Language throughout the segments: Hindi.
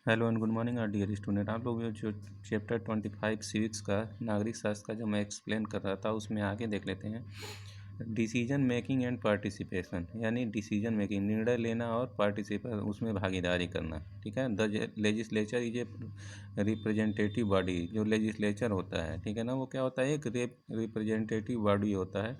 Hello and good morning our dear student. आप लोग जो चैप्टर 25 सिविक्स का नागरिक शास्त्र का जो मैं एक्सप्लेन कर रहा था उसमें आगे देख लेते हैं। डिसीजन मेकिंग एंड पार्टिसिपेशन, यानी डिसीजन मेकिंग निर्णय लेना और पार्टिसिपेशन उसमें भागीदारी करना। ठीक है। The legislature is a representative body. जो लेजिस्लेचर होता है, ठीक है ना, वो क्या होता है, एक रिप्रेजेंटेटिव बॉडी होता है।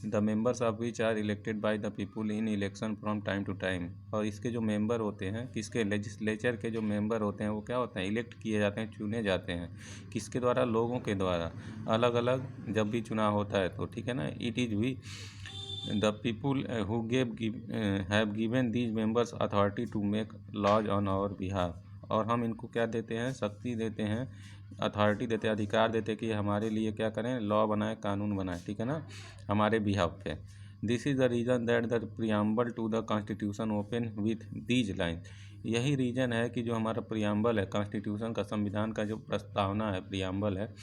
The members of which are elected by the people in election from time to time. और इसके जो मेंबर होते हैं, किसके, लेजिस्लेचर के जो मेंबर होते हैं वो क्या होते हैं, इलेक्ट किए जाते हैं, चुने जाते हैं। किसके द्वारा? लोगों के द्वारा। अलग अलग जब भी चुनाव होता है तो, ठीक है ना। It is we the people who have given these members authority to make laws on our behalf. और हम इनको क्या देते हैं, शक्ति देते हैं, अथॉरिटी देते हैं, अधिकार देते हैं कि हमारे लिए क्या करें, लॉ बनाए, कानून बनाए, ठीक है ना, हमारे बिहाफ पे। This is the reason that the preamble to the constitution open with these line. यही रीज़न है कि जो हमारा प्रियम्बल है, कॉन्स्टिट्यूशन का, संविधान का जो प्रस्तावना है, प्रियम्बल है,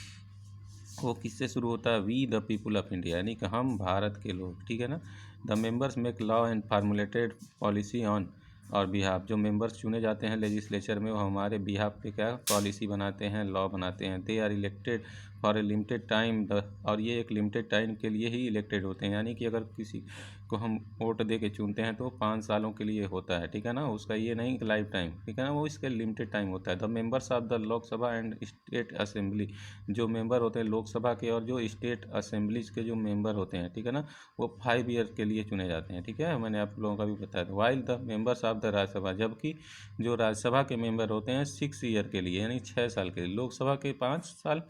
वो किससे शुरू होता है? We the people of India, यानी कि हम भारत के लोग, ठीक है ना। The members make law and formulated policy on our behalf. जो मेंबर्स चुने जाते हैं लेजिस्लेचर में, वो हमारे बिहाफ पे क्या पॉलिसी बनाते हैं, लॉ बनाते हैं। They are elected for a limited time. और ये एक लिमिटेड टाइम के लिए ही इलेक्टेड होते हैं, यानी कि अगर किसी को हम वोट दे के चुनते हैं तो 5 सालों के लिए होता है, ठीक है ना। उसका ये नहीं कि लाइफ टाइम, ठीक है ना, वो इसका लिमिटेड टाइम होता है। The members of the Lok Sabha and state assembly. जो मेंबर होते हैं लोकसभा के और जो स्टेट असेंबलीज के जो मेंबर होते हैं, ठीक है ना, वो 5 ईयर के लिए चुने जाते हैं, ठीक है। मैंने आप लोगों का भी बताया था। While the members of the Rajya Sabha, जबकि जो राज्यसभा के मेंबर होते हैं 6 ईयर के लिए, यानी 6 साल के लिए। लोकसभा के 5 साल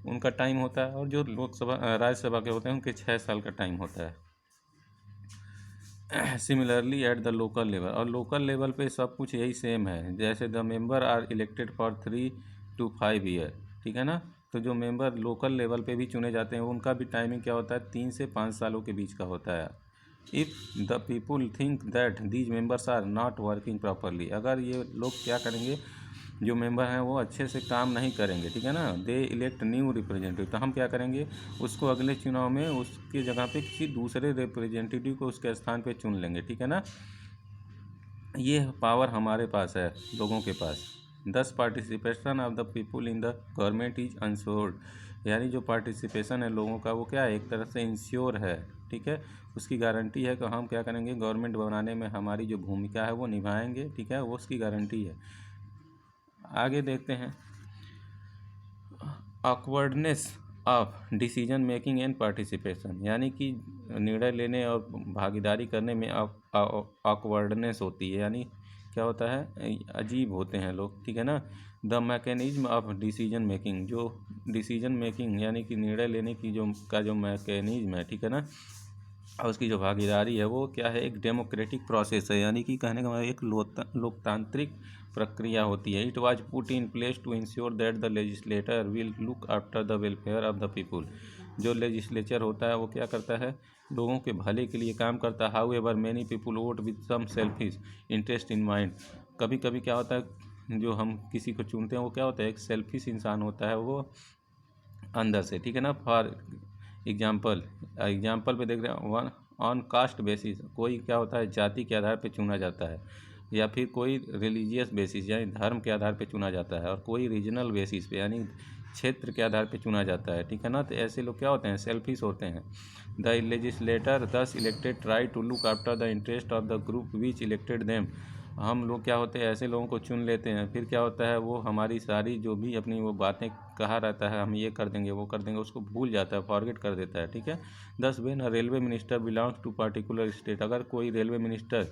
उनका टाइम होता है और जो लोकसभा राज्यसभा के होते हैं उनके 6 साल का टाइम होता है। Similarly at the local level, और लोकल लेवल पे सब कुछ यही सेम है। जैसे the member are elected for 3 to 5 year, ठीक है ना। तो जो मेंबर लोकल लेवल पे भी चुने जाते हैं उनका भी टाइमिंग क्या होता है, 3 से 5 सालों के बीच का होता है। If the people think that these members are not working properly, अगर ये लोग क्या करेंगे, जो मेंबर हैं वो अच्छे से काम नहीं करेंगे, ठीक है ना, दे इलेक्ट न्यू रिप्रेजेंटेटिव। तो हम क्या करेंगे, उसको अगले चुनाव में उसकी जगह पे किसी दूसरे रिप्रेजेंटेटिव को उसके स्थान पे चुन लेंगे, ठीक है ना। ये पावर हमारे पास है, लोगों के पास। 10 participation of the people in the government is insured, यानी जो पार्टिसिपेशन है लोगों का वो क्या है, एक तरह से इंश्योर है, ठीक है। उसकी गारंटी है कि हम क्या करेंगे, गवर्नमेंट बनाने में हमारी जो भूमिका है वो निभाएंगे, ठीक है, वो उसकी गारंटी है। आगे देखते हैं। Awkwardness of decision making and participation, यानी कि निर्णय लेने और भागीदारी करने में ऑकवर्डनेस होती है, यानी क्या होता है, अजीब होते हैं लोग, ठीक है ना। The mechanism of decision making, जो डिसीजन मेकिंग यानी कि निर्णय लेने की जो मैकेनिज्म है, ठीक है ना, और उसकी जो भागीदारी है वो क्या है, एक डेमोक्रेटिक प्रोसेस है, यानी कि कहने का मतलब एक लोकतांत्रिक प्रक्रिया होती है। It was put in place to ensure that the legislator will look after the welfare of the people. जो लेजिस्लेचर होता है वो क्या करता है, लोगों के भले के लिए काम करता है। However many people vote with some selfish interest in mind. कभी कभी क्या होता है, जो हम किसी को चुनते हैं वो क्या होता है, एक सेल्फिश इंसान होता है वो अंदर से, ठीक है ना। फॉर एग्जाम्पल पे देख रहे हैं, वन ऑन कास्ट बेसिस, कोई क्या होता है, जाति के आधार पे चुना जाता है, या फिर कोई रिलीजियस बेसिस यानी धर्म के आधार पे चुना जाता है, और कोई रीजनल बेसिस पे यानी क्षेत्र के आधार पे चुना जाता है, ठीक है ना। तो ऐसे लोग क्या होते हैं, सेल्फिश होते हैं। The legislator thus elected try to look after the interest of the group which elected them. हम लोग क्या होते हैं, ऐसे लोगों को चुन लेते हैं, फिर क्या होता है, वो हमारी सारी जो भी अपनी वो बातें कहा रहता है, हम ये कर देंगे वो कर देंगे, उसको भूल जाता है, फॉरगेट कर देता है, ठीक है। 10 when railway minister belongs to particular state, अगर कोई रेलवे मिनिस्टर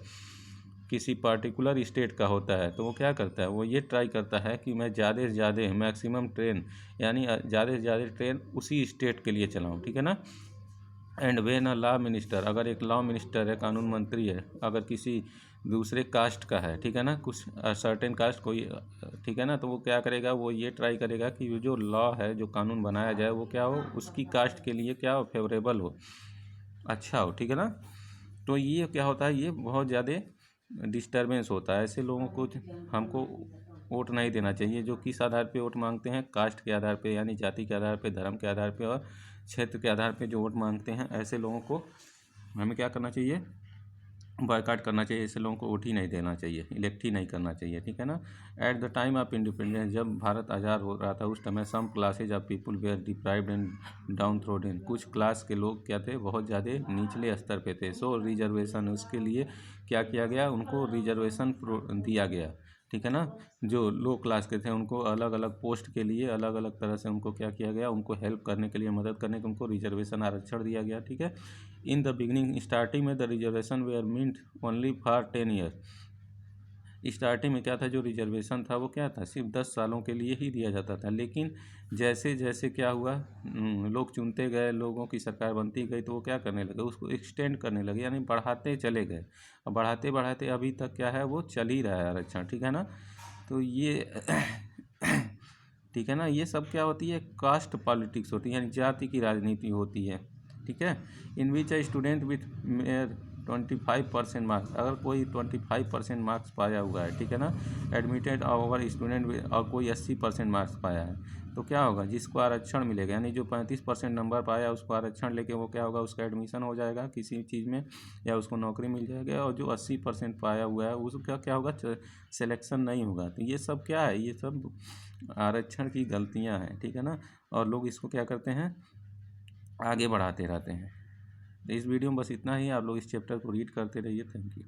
किसी पार्टिकुलर स्टेट का होता है तो वो क्या करता है, वो ये ट्राई करता है कि मैं ज़्यादा से ज़्यादा मैक्सिमम ट्रेन, यानी ज़्यादा से ज़्यादा ट्रेन उसी स्टेट के लिए चलाऊँ, ठीक है ना। And when a law minister, अगर एक लॉ मिनिस्टर है, कानून मंत्री है, अगर किसी दूसरे कास्ट का है, ठीक है ना, कुछ सर्टेन कास्ट कोई, ठीक है ना, तो वो क्या करेगा, वो ये ट्राई करेगा कि जो लॉ है, जो कानून बनाया जाए वो क्या हो, उसकी कास्ट के लिए क्या हो, फेवरेबल हो, अच्छा हो, ठीक है ना। तो ये क्या होता है, ये बहुत ज़्यादा डिस्टर्बेंस होता है। ऐसे लोगों को हमको वोट नहीं देना चाहिए, जो किस आधार पे वोट मांगते हैं, कास्ट के आधार पे, यानी जाति के आधार पे, धर्म के आधार पे और क्षेत्र के आधार पे जो वोट मांगते हैं, ऐसे लोगों को हमें क्या करना चाहिए, बॉयकॉट करना चाहिए, ऐसे लोगों को वोट ही नहीं देना चाहिए, इलेक्ट ही नहीं करना चाहिए, ठीक है ना। At the time of independence, जब भारत आज़ाद हो रहा था उस समय some classes of people were deprived and downtrodden, कुछ क्लास के लोग क्या थे, बहुत ज़्यादा निचले स्तर पे थे। सो रिजर्वेशन, उसके लिए क्या किया गया, उनको रिजर्वेशन दिया गया, ठीक है ना। जो लो क्लास के थे उनको अलग अलग पोस्ट के लिए अलग अलग तरह से उनको क्या किया गया, उनको हेल्प करने के लिए, मदद करने के, उनको रिजर्वेशन आरक्षण दिया गया, ठीक है। इन द बिगिनिंग, स्टार्टिंग में the reservation were meant only for 10 year. Starting में क्या था, जो रिजर्वेशन था वो क्या था, सिर्फ 10 सालों के लिए ही दिया जाता था। लेकिन जैसे जैसे क्या हुआ, लोग चुनते गए, लोगों की सरकार बनती गई, तो वो क्या करने लगे, उसको एक्सटेंड करने लगे, यानी बढ़ाते चले गए। और बढ़ाते बढ़ाते अभी तक क्या है, वो चल ही रहा है आरक्षण, ठीक है ना। तो ये ठीक है ना, ये सब क्या होती है, कास्ट पॉलिटिक्स होती है, यानी जाति की राजनीति होती है, ठीक है। In which a student with mere 25% marks, अगर कोई 25% मार्क्स पाया हुआ है, ठीक है ना, एडमिटेड ओवर स्टूडेंट, और कोई 80% मार्क्स पाया है, तो क्या होगा, जिसको आरक्षण मिलेगा, यानी जो 35% नंबर पाया उसको आरक्षण लेके वो क्या होगा, उसका एडमिशन हो जाएगा किसी चीज़ में, या उसको नौकरी मिल जाएगी। और जो 80% पाया हुआ है उसका क्या होगा, सिलेक्शन नहीं होगा। तो ये सब क्या है, ये सब आरक्षण की गलतियां हैं, ठीक है ना। और लोग इसको क्या करते हैं, आगे बढ़ाते रहते हैं। तो इस वीडियो में बस इतना ही, आप लोग इस चैप्टर को रीड करते रहिए। Thank you.